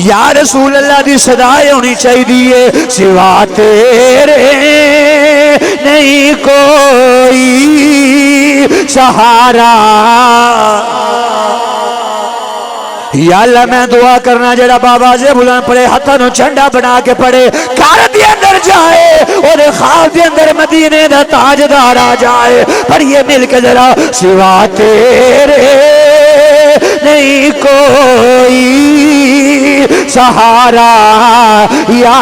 یا رسول اللہ دی صدائے ہونی چاہیے سوا تیرے نہیں کوئی سہارا۔ یا اللہ میں دعا کرنا جڑا بابا سے بلند پڑے ہتھوں چنڈا بنا کے پڑے گھر دے اندر جائے اور خواب دے اندر مدینے دا تاجدار آ جائے۔ پڑھیے مل کے ذرا سوا تیرے نہیں کوئی سہارا یا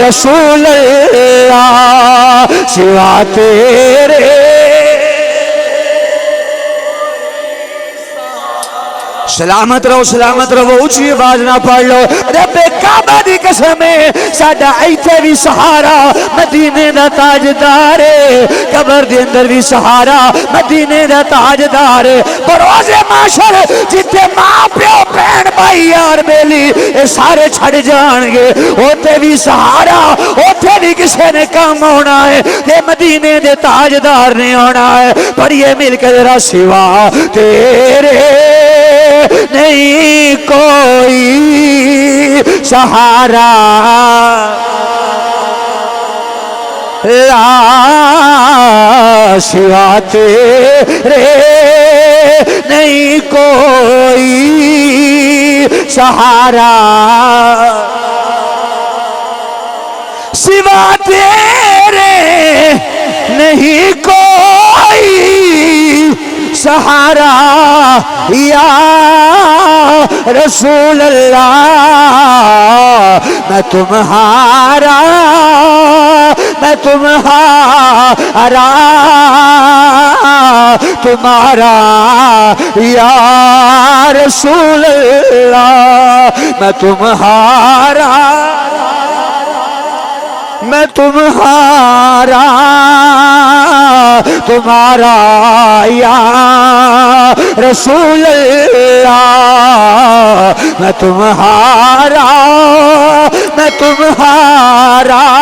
رسول اللہ سوا تیرے۔ سلامت رہو اونچی آواز نہ پڑھ لو۔ رب کعبہ دی قسم ہے ساڈا ایتھے بھی سہارا مدینے دا تاجدار ہے، قبر دے اندر بھی سہارا مدینے دا تاجدار ہے۔ بروز محشر جتھے ماں پیو بہن بھائی یار بیلی اے سارے چھڑ جان گے، اوتھے بھی سہارا، اوتھے بھی کسے نے کام ہونا ہے، تے مدینے دے تاجدار نے ہونا ہے۔ پڑھیے مل کے ذرا سوا تیرے نہیں کوئی سہارا لا سوا تیرے نہیں کوئی سہارا سوا تیرے نہیں کوئی سہارا یا رسول اللہ میں تمہارا تمہارا یا رسول اللہ میں تمہارا یا رسول اللہ میں تمہارا